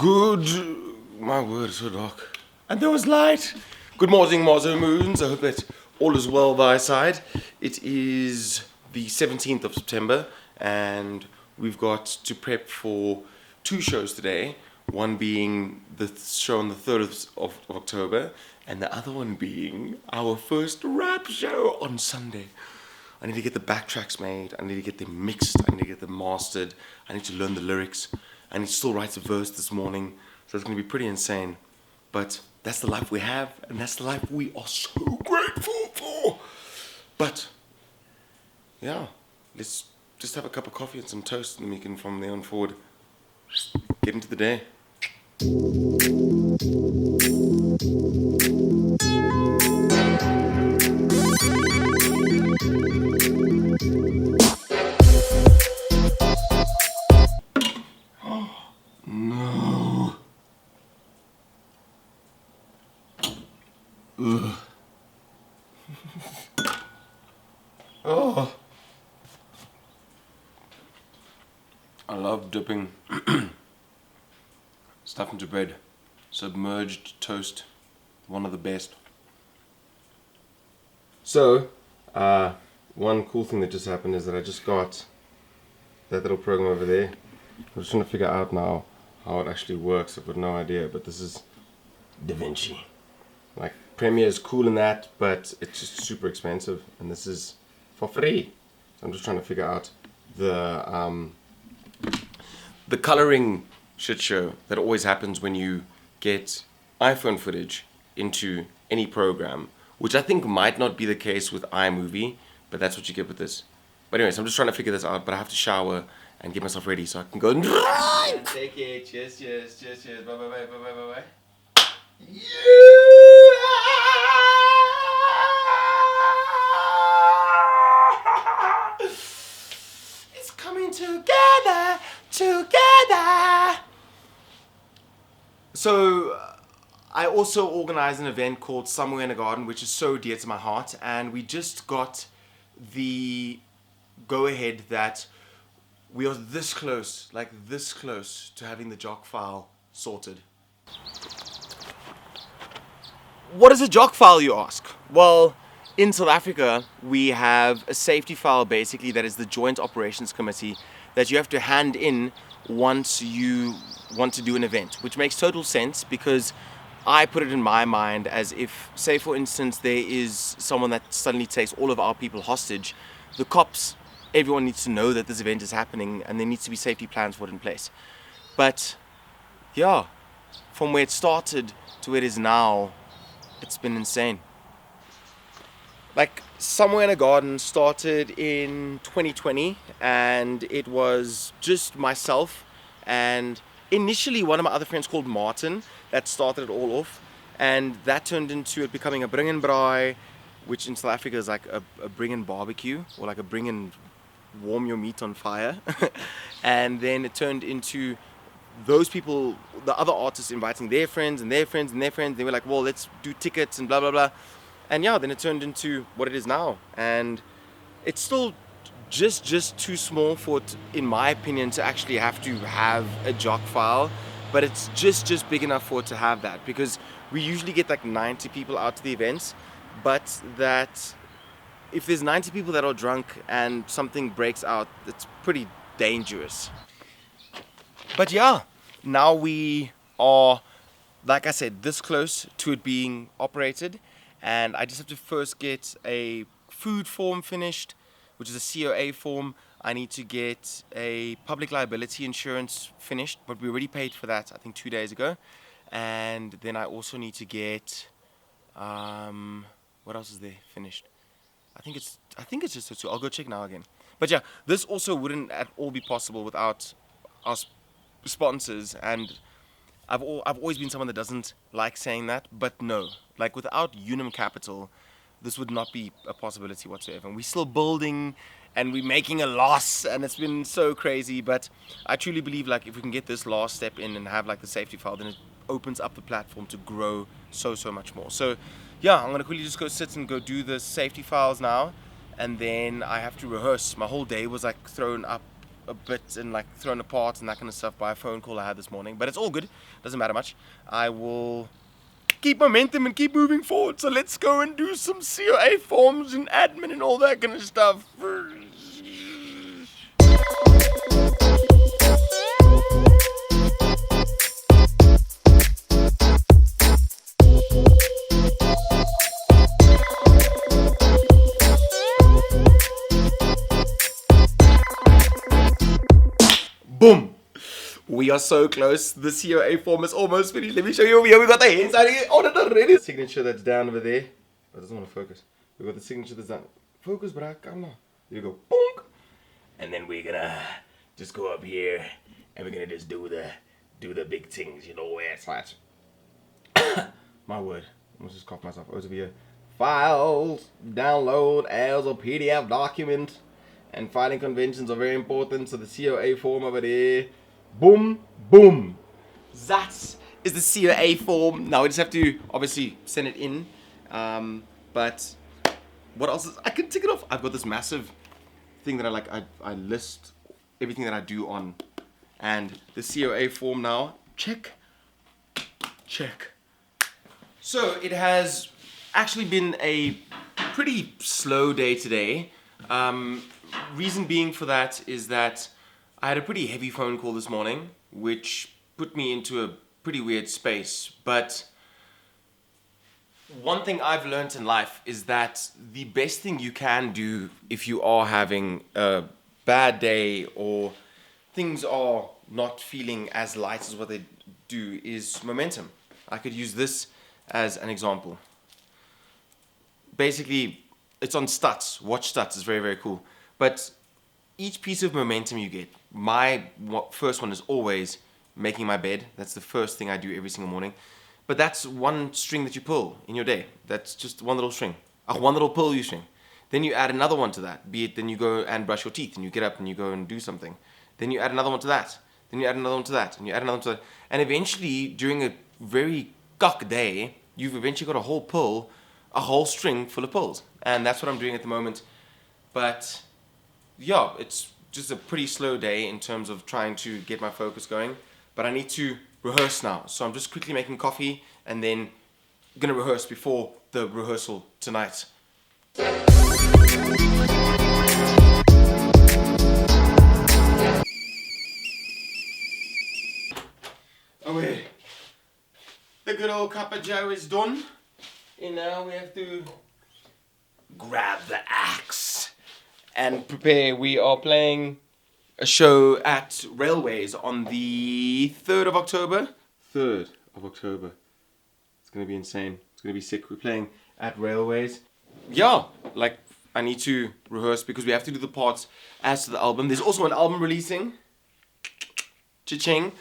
Good. My word, it's so dark. And there was light. Good morning, Marzo Moons. I hope that all is well by side. It is the 17th of September, and we've got to prep for two shows today. One being the show on the 3rd of October, and the other one being our first rap show on Sunday. I need to get the backtracks made, I need to get them mixed, I need to get them mastered, I need to learn the lyrics, I need to still write a verse this morning, so it's going to be pretty insane. But that's the life we have, and that's the life we are so grateful for. But, yeah, let's just have a cup of coffee and some toast, and we can, from there on forward, get into the day. No. Ugh. Oh. I love dipping stuff into bread. Submerged toast, one of the best. So, one cool thing that just happened is that I just got that little program over there. I'm just trying to figure out now how it actually works. I've got no idea, but this is DaVinci. Like, Premiere is cool in that, but it's just super expensive, and this is for free. So I'm just trying to figure out the coloring shit show that always happens when you get iPhone footage into any program, which I think might not be the case with iMovie, but that's what you get with this. But anyways, I'm just trying to figure this out, but I have to shower and get myself ready so I can go and take it. Cheers, cheers, cheers, cheers. Bye, bye, bye, bye, bye, bye, bye. Yeah! It's coming together, together. So, I also organized an event called Somewhere in a Garden, which is so dear to my heart, and we just got the go-ahead that we are this close, like this close to having the jock file sorted. What is a jock file, you ask? Well, in South Africa, we have a safety file basically that is the Joint Operations Committee that you have to hand in once you want to do an event, which makes total sense because I put it in my mind as if, say for instance, there is someone that suddenly takes all of our people hostage, the cops, everyone needs to know that this event is happening and there needs to be safety plans for it in place. But yeah, from where it started to where it is now, it's been insane. Like, Somewhere in a Garden started in 2020, and it was just myself and initially one of my other friends called Martin that started it all off, and that turned into it becoming a bring and braai, which in South Africa is like a bring and barbecue, or like a bring and warm your meat on fire. And then it turned into those people, the other artists, inviting their friends and their friends and their friends. They were like, well, let's do tickets and blah blah blah. And yeah, then it turned into what it is now, and it's still just too small for it, in my opinion, to actually have to have a jock file, but it's just big enough for it to have that, because we usually get like 90 people out to the events, but that if there's 90 people that are drunk and something breaks out, it's pretty dangerous. But yeah, now we are, like I said, this close to it being operated, and I just have to first get a food form finished, which is a COA form. I need to get a public liability insurance finished, but we already paid for that, I think 2 days ago. And then I also need to get, what else is there finished? I think it's just those two. I'll go check now again. But yeah, this also wouldn't at all be possible without our sponsors, and I've always been someone that doesn't like saying that, but no, like without Unum Capital, this would not be a possibility whatsoever. And we're still building, and we're making a loss, and it's been so crazy. But I truly believe, like, if we can get this last step in and have like the safety file, then it opens up the platform to grow so much more. So yeah, I'm gonna quickly just go sit and go do the safety files now, and then I have to rehearse. My whole day was like thrown up a bit and like thrown apart and that kind of stuff by a phone call I had this morning. But it's all good. Doesn't matter much. I will keep momentum and keep moving forward. So let's go and do some COA forms and admin and all that kind of stuff. Boom! We are so close. The COA form is almost finished. Let me show you over here. We got the hands out here. Oh, that's ready. Signature that's down over there. Oh, it doesn't want to focus. We got the signature that's down. Focus, bro. Come on. There you go. Bonk. And then we're gonna just go up here and we're gonna just do the big things, you know, where it's like. My word. I must just cough myself. Over here. Files, download as a PDF document. And filing conventions are very important. So the COA form over there. Boom, boom. That is the COA form. Now we just have to obviously send it in. But what else is, I can tick it off. I've got this massive thing that I list everything that I do on. And the COA form now, check. So it has actually been a pretty slow day today. Reason being for that is that I had a pretty heavy phone call this morning, which put me into a pretty weird space. But one thing I've learned in life is that the best thing you can do if you are having a bad day or things are not feeling as light as what they do is momentum. I could use this as an example. Basically, it's on Stats. Watch Stats. It's very, very cool. But each piece of momentum you get, my first one is always making my bed. That's the first thing I do every single morning. But that's one string that you pull in your day. That's just one little string. One little pull you string. Then you add another one to that. Be it then you go and brush your teeth and you get up and you go and do something. Then you add another one to that. Then you add another one to that. And you add another one to that. And eventually, during a very cock day, you've eventually got a whole pull, a whole string full of pulls. And that's what I'm doing at the moment. But yeah, it's just a pretty slow day in terms of trying to get my focus going. But I need to rehearse now. So I'm just quickly making coffee and then going to rehearse before the rehearsal tonight. Okay, the good old cup of joe is done. And now we have to grab the axe and prepare. We are playing a show at Railways on the 3rd of October. 3rd of October. It's going to be insane. It's going to be sick. We're playing at Railways. Yeah, like I need to rehearse because we have to do the parts as to the album. There's also an album releasing. Cha-ching.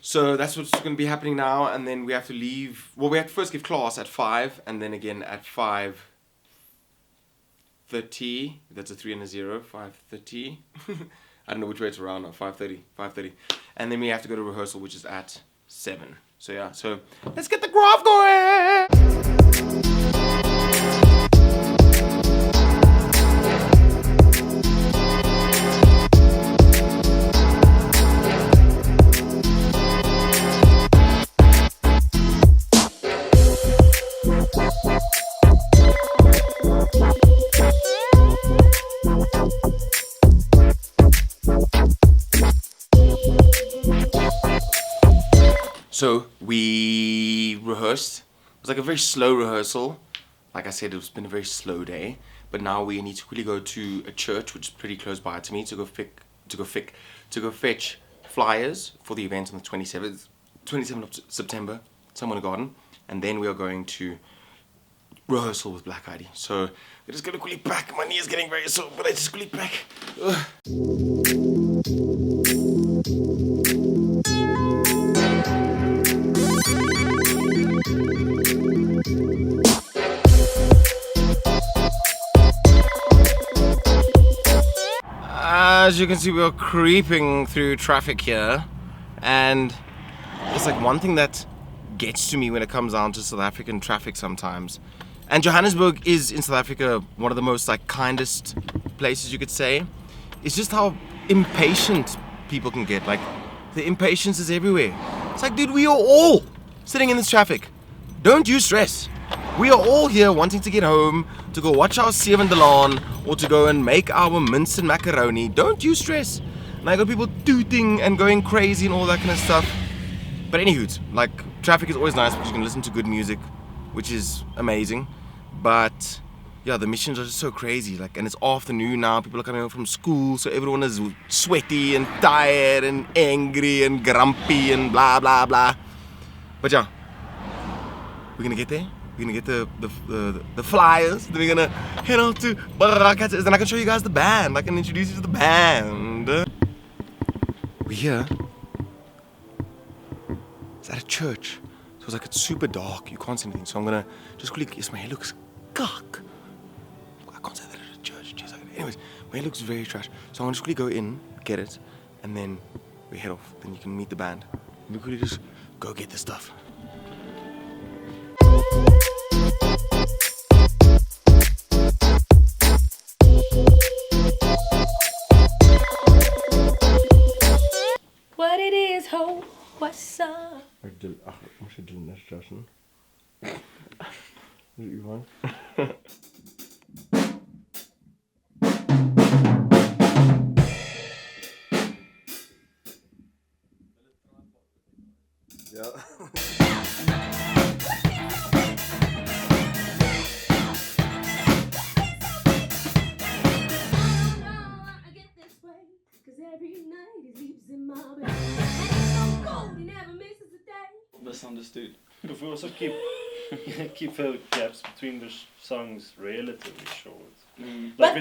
So that's what's going to be happening now, and then we have to leave. Well, we have to first give class at 5, and then again at 5:30. That's a 3 and a 0. 5:30. I don't know which way it's around now. 5:30. 5:30. And then we have to go to rehearsal, which is at 7. So yeah. So let's get the graph going. So we rehearsed. It was like a very slow rehearsal. Like I said, it's been a very slow day. But now we need to quickly go to a church, which is pretty close by to me, to go fetch flyers for the event on the 27th of September, Someone Garden. And then we are going to rehearsal with Black ID. So we're just gonna quickly pack. My knee is getting very sore, but I just quickly pack. Ugh. As you can see, we are creeping through traffic here, and it's like one thing that gets to me when it comes down to South African traffic sometimes. And Johannesburg is in South Africa one of the most like kindest places you could say. It's just how impatient people can get. Like, the impatience is everywhere. It's like, dude, we are all sitting in this traffic. Don't you stress. We are all here wanting to get home, to go watch our Seven Delan, or to go and make our mince and macaroni. Don't you stress. And I got people tooting and going crazy and all that kind of stuff. But anywho, like, traffic is always nice because you can listen to good music, which is amazing. But yeah, the missions are just so crazy. Like, and it's afternoon now. People are coming home from school, so everyone is sweaty and tired and angry and grumpy and blah blah blah. But yeah, we're gonna get there. We're gonna get the flyers. Then we're gonna head out to burgh. Then I can show you guys the band. I can introduce you to the band. We're here. It's at a church. So it's like, it's super dark. You can't see anything. So I'm gonna just quickly. Yes, my hair looks cock. I can't say that at a church. Just like, anyways, my hair looks very trash. So I'm gonna just quickly go in, get it, and then we head off. Then you can meet the band. We quickly just go get the stuff. What it is, ho, what's up? Moest je doen, net Jason? Is it Ivan? Ja. Misunderstood. If we also keep the gaps between the songs relatively short. But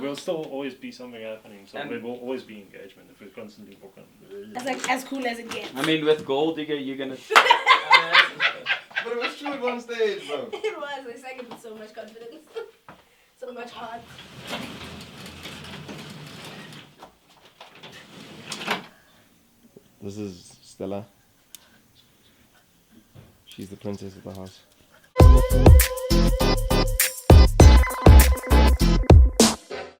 Will still always be something happening, so there will always be engagement if we're constantly walking. That's like as cool as it gets. I mean, with Gold Digger, you're gonna. But it was true at one stage, bro. It was. They sang it with so much confidence, so much heart. This is Stella. She's the princess of the house.